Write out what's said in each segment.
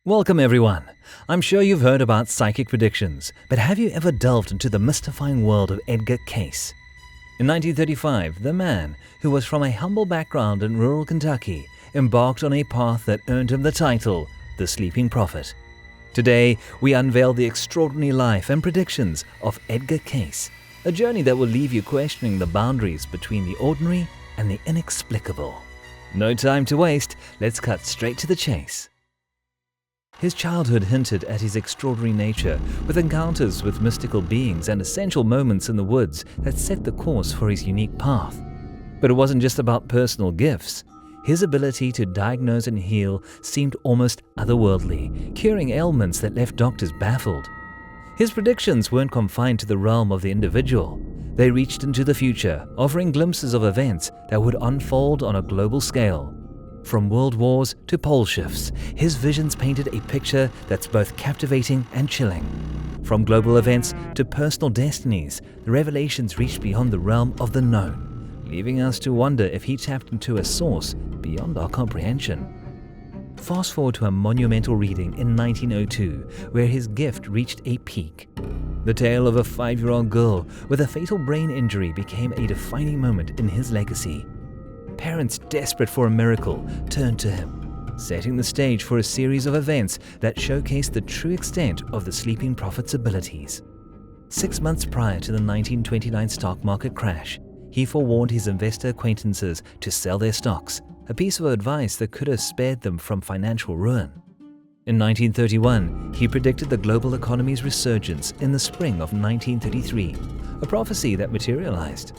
Welcome everyone. I'm sure you've heard about psychic predictions, but have you ever delved into the mystifying world of Edgar Cayce? In 1935, the man, who was from a humble background in rural Kentucky, embarked on a path that earned him the title, the Sleeping Prophet. Today, we unveil the extraordinary life and predictions of Edgar Cayce, a journey that will leave you questioning the boundaries between the ordinary and the inexplicable. No time to waste, let's cut straight to the chase. His childhood hinted at his extraordinary nature, with encounters with mystical beings and essential moments in the woods that set the course for his unique path. But it wasn't just about personal gifts. His ability to diagnose and heal seemed almost otherworldly, curing ailments that left doctors baffled. His predictions weren't confined to the realm of the individual. They reached into the future, offering glimpses of events that would unfold on a global scale. From world wars to pole shifts, his visions painted a picture that's both captivating and chilling. From global events to personal destinies, the revelations reached beyond the realm of the known, leaving us to wonder if he tapped into a source beyond our comprehension. Fast forward to a monumental reading in 1902, where his gift reached a peak. The tale of a 5-year-old girl with a fatal brain injury became a defining moment in his legacy. Parents desperate for a miracle turned to him, setting the stage for a series of events that showcased the true extent of the Sleeping Prophet's abilities. 6 months prior to the 1929 stock market crash, he forewarned his investor acquaintances to sell their stocks, a piece of advice that could have spared them from financial ruin. In 1931, he predicted the global economy's resurgence in the spring of 1933, a prophecy that materialized.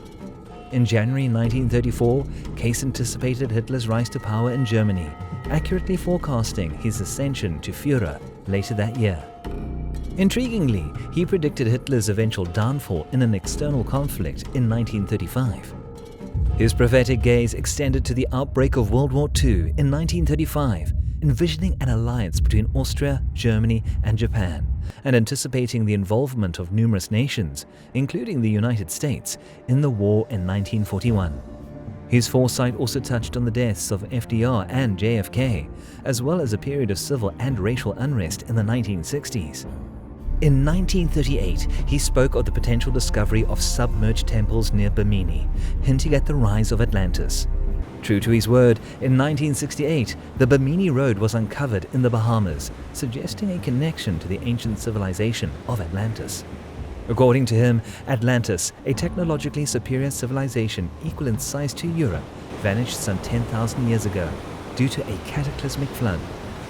In January 1934, Cayce anticipated Hitler's rise to power in Germany, accurately forecasting his ascension to Führer later that year. Intriguingly, he predicted Hitler's eventual downfall in an external conflict in 1935. His prophetic gaze extended to the outbreak of World War II in 1935, envisioning an alliance between Austria, Germany, and Japan, and anticipating the involvement of numerous nations, including the United States, in the war in 1941. His foresight also touched on the deaths of FDR and JFK, as well as a period of civil and racial unrest in the 1960s. In 1938, he spoke of the potential discovery of submerged temples near Bimini, hinting at the rise of Atlantis. True to his word, in 1968, the Bimini Road was uncovered in the Bahamas, suggesting a connection to the ancient civilization of Atlantis. According to him, Atlantis, a technologically superior civilization equal in size to Europe, vanished some 10,000 years ago due to a cataclysmic flood,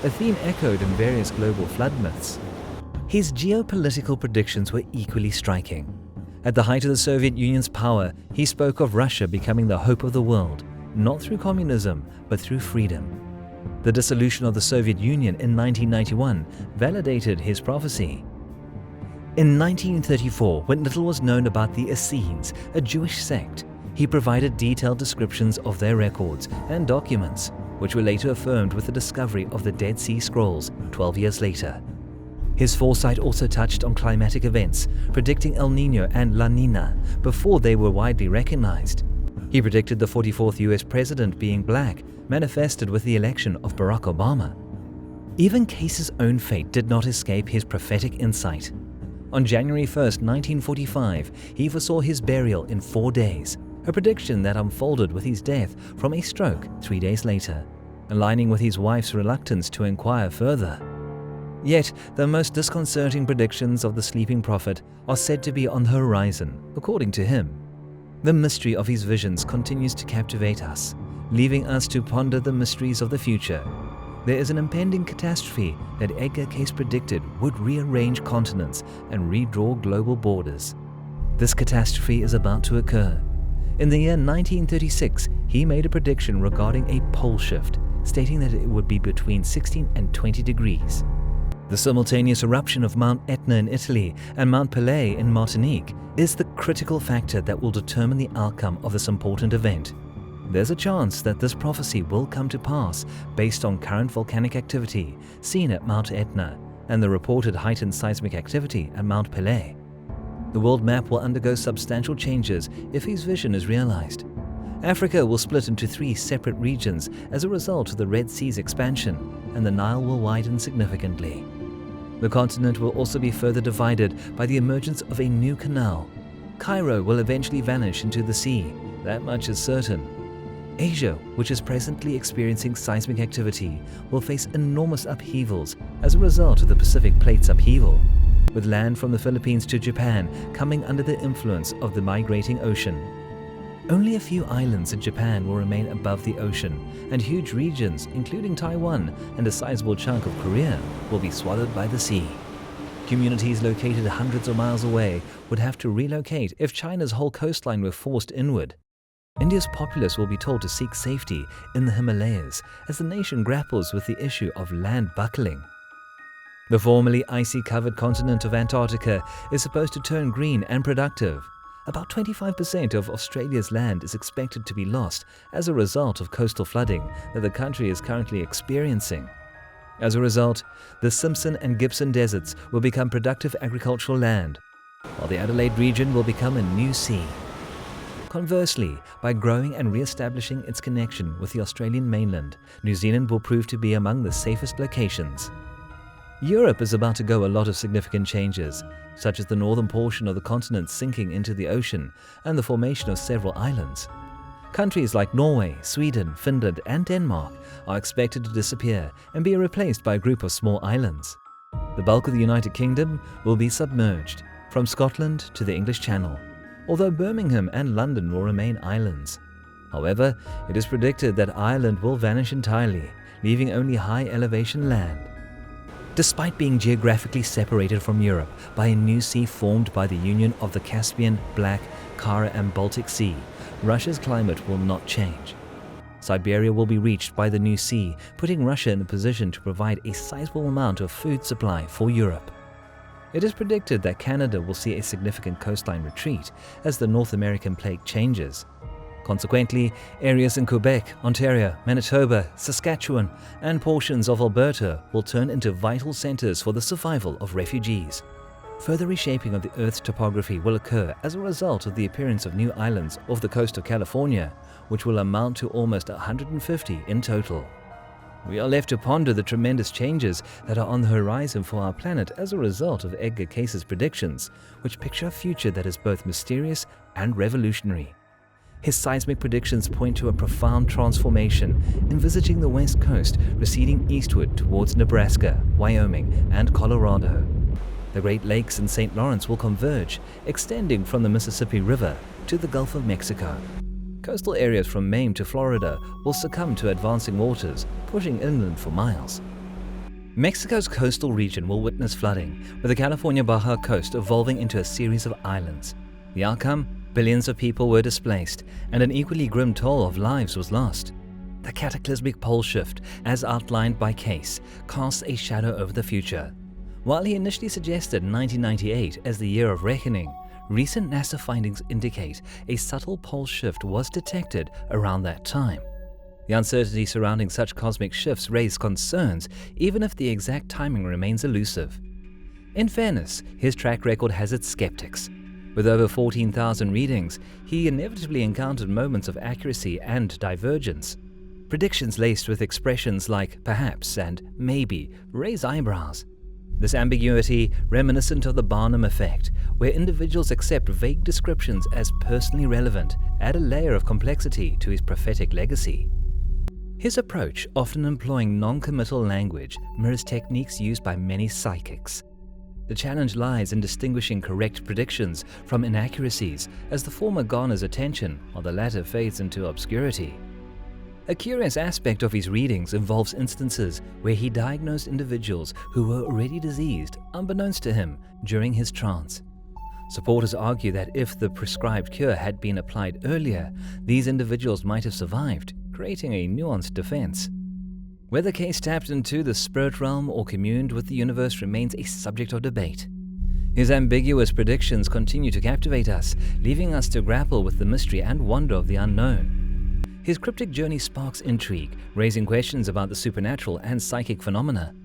a theme echoed in various global flood myths. His geopolitical predictions were equally striking. At the height of the Soviet Union's power, he spoke of Russia becoming the hope of the world, not through communism, but through freedom. The dissolution of the Soviet Union in 1991 validated his prophecy. In 1934, when little was known about the Essenes, a Jewish sect, he provided detailed descriptions of their records and documents, which were later affirmed with the discovery of the Dead Sea Scrolls 12 years later. His foresight also touched on climatic events, predicting El Niño and La Niña before they were widely recognized. He predicted the 44th US president being black, manifested with the election of Barack Obama. Even Cayce's own fate did not escape his prophetic insight. On January 1, 1945, he foresaw his burial in 4 days, a prediction that unfolded with his death from a stroke 3 days later, aligning with his wife's reluctance to inquire further. Yet, the most disconcerting predictions of the Sleeping Prophet are said to be on the horizon, according to him. The mystery of his visions continues to captivate us, leaving us to ponder the mysteries of the future. There is an impending catastrophe that Edgar Cayce predicted would rearrange continents and redraw global borders. This catastrophe is about to occur. In the year 1936, he made a prediction regarding a pole shift, stating that it would be between 16 and 20 degrees. The simultaneous eruption of Mount Etna in Italy and Mount Pelée in Martinique is the critical factor that will determine the outcome of this important event. There's a chance that this prophecy will come to pass based on current volcanic activity seen at Mount Etna and the reported heightened seismic activity at Mount Pelée. The world map will undergo substantial changes if his vision is realized. Africa will split into 3 separate regions as a result of the Red Sea's expansion, and the Nile will widen significantly. The continent will also be further divided by the emergence of a new canal. Cairo will eventually vanish into the sea, that much is certain. Asia, which is presently experiencing seismic activity, will face enormous upheavals as a result of the Pacific Plate's upheaval, with land from the Philippines to Japan coming under the influence of the migrating ocean. Only a few islands in Japan will remain above the ocean, and huge regions, including Taiwan and a sizable chunk of Korea, will be swallowed by the sea. Communities located hundreds of miles away would have to relocate if China's whole coastline were forced inward. India's populace will be told to seek safety in the Himalayas as the nation grapples with the issue of land buckling. The formerly icy-covered continent of Antarctica is supposed to turn green and productive. About 25% of Australia's land is expected to be lost as a result of coastal flooding that the country is currently experiencing. As a result, the Simpson and Gibson deserts will become productive agricultural land, while the Adelaide region will become a new sea. Conversely, by growing and re-establishing its connection with the Australian mainland, New Zealand will prove to be among the safest locations. Europe is about to go a lot of significant changes, such as the northern portion of the continent sinking into the ocean and the formation of several islands. Countries like Norway, Sweden, Finland, and Denmark are expected to disappear and be replaced by a group of small islands. The bulk of the United Kingdom will be submerged, from Scotland to the English Channel, although Birmingham and London will remain islands. However, it is predicted that Ireland will vanish entirely, leaving only high elevation land. Despite being geographically separated from Europe by a new sea formed by the union of the Caspian, Black, Kara and Baltic Sea, Russia's climate will not change. Siberia will be reached by the new sea, putting Russia in a position to provide a sizable amount of food supply for Europe. It is predicted that Canada will see a significant coastline retreat as the North American plate changes. Consequently, areas in Quebec, Ontario, Manitoba, Saskatchewan, and portions of Alberta will turn into vital centers for the survival of refugees. Further reshaping of the Earth's topography will occur as a result of the appearance of new islands off the coast of California, which will amount to almost 150 in total. We are left to ponder the tremendous changes that are on the horizon for our planet as a result of Edgar Cayce's predictions, which picture a future that is both mysterious and revolutionary. His seismic predictions point to a profound transformation, envisaging the West Coast receding eastward towards Nebraska, Wyoming, and Colorado. The Great Lakes and St. Lawrence will converge, extending from the Mississippi River to the Gulf of Mexico. Coastal areas from Maine to Florida will succumb to advancing waters, pushing inland for miles. Mexico's coastal region will witness flooding, with the California Baja coast evolving into a series of islands. The outcome? Billions of people were displaced, and an equally grim toll of lives was lost. The cataclysmic pole shift, as outlined by Cayce, casts a shadow over the future. While he initially suggested 1998 as the year of reckoning, recent NASA findings indicate a subtle pole shift was detected around that time. The uncertainty surrounding such cosmic shifts raise concerns, even if the exact timing remains elusive. In fairness, his track record has its skeptics. With over 14,000 readings, he inevitably encountered moments of accuracy and divergence. Predictions laced with expressions like perhaps and maybe raise eyebrows. This ambiguity, reminiscent of the Barnum effect, where individuals accept vague descriptions as personally relevant, add a layer of complexity to his prophetic legacy. His approach, often employing non-committal language, mirrors techniques used by many psychics. The challenge lies in distinguishing correct predictions from inaccuracies, as the former garners attention while the latter fades into obscurity. A curious aspect of his readings involves instances where he diagnosed individuals who were already diseased, unbeknownst to him, during his trance. Supporters argue that if the prescribed cure had been applied earlier, these individuals might have survived, creating a nuanced defense. Whether Cayce tapped into the spirit realm or communed with the universe remains a subject of debate. His ambiguous predictions continue to captivate us, leaving us to grapple with the mystery and wonder of the unknown. His cryptic journey sparks intrigue, raising questions about the supernatural and psychic phenomena.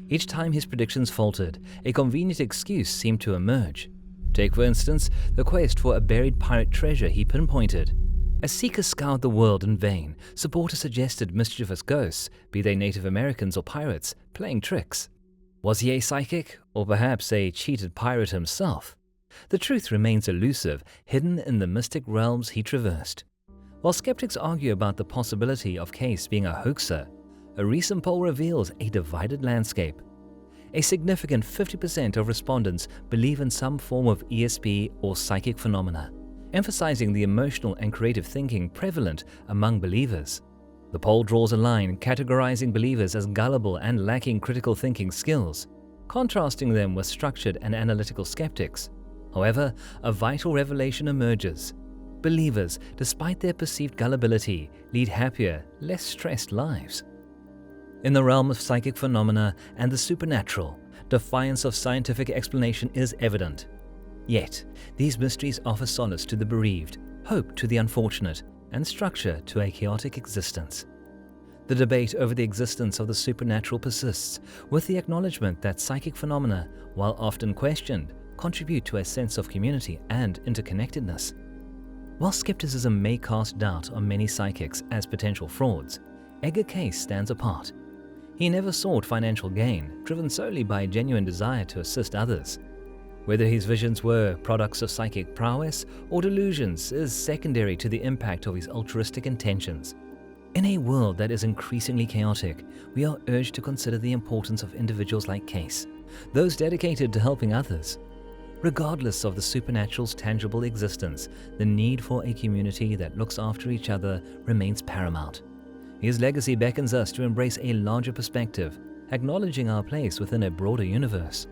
Each time his predictions faltered, a convenient excuse seemed to emerge. Take, for instance, the quest for a buried pirate treasure he pinpointed. As seekers scoured the world in vain, supporters suggested mischievous ghosts, be they Native Americans or pirates, playing tricks. Was he a psychic, or perhaps a cheated pirate himself? The truth remains elusive, hidden in the mystic realms he traversed. While skeptics argue about the possibility of Cayce being a hoaxer, a recent poll reveals a divided landscape. A significant 50% of respondents believe in some form of ESP or psychic phenomena, emphasizing the emotional and creative thinking prevalent among believers. The poll draws a line categorizing believers as gullible and lacking critical thinking skills, contrasting them with structured and analytical skeptics. However, a vital revelation emerges. Believers, despite their perceived gullibility, lead happier, less stressed lives. In the realm of psychic phenomena and the supernatural, defiance of scientific explanation is evident. Yet, these mysteries offer solace to the bereaved, hope to the unfortunate, and structure to a chaotic existence. The debate over the existence of the supernatural persists, with the acknowledgement that psychic phenomena, while often questioned, contribute to a sense of community and interconnectedness. While skepticism may cast doubt on many psychics as potential frauds, Edgar Cayce stands apart. He never sought financial gain, driven solely by a genuine desire to assist others. Whether his visions were products of psychic prowess or delusions is secondary to the impact of his altruistic intentions. In a world that is increasingly chaotic, we are urged to consider the importance of individuals like Cayce, those dedicated to helping others. Regardless of the supernatural's tangible existence, the need for a community that looks after each other remains paramount. His legacy beckons us to embrace a larger perspective, acknowledging our place within a broader universe.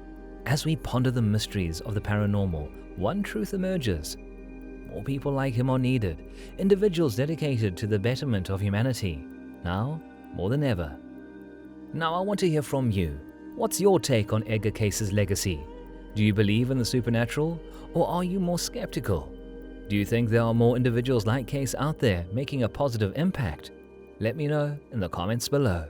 As we ponder the mysteries of the paranormal, one truth emerges. More people like him are needed, individuals dedicated to the betterment of humanity, now more than ever. Now I want to hear from you. What's your take on Edgar Cayce's legacy? Do you believe in the supernatural, or are you more skeptical? Do you think there are more individuals like Cayce out there making a positive impact? Let me know in the comments below.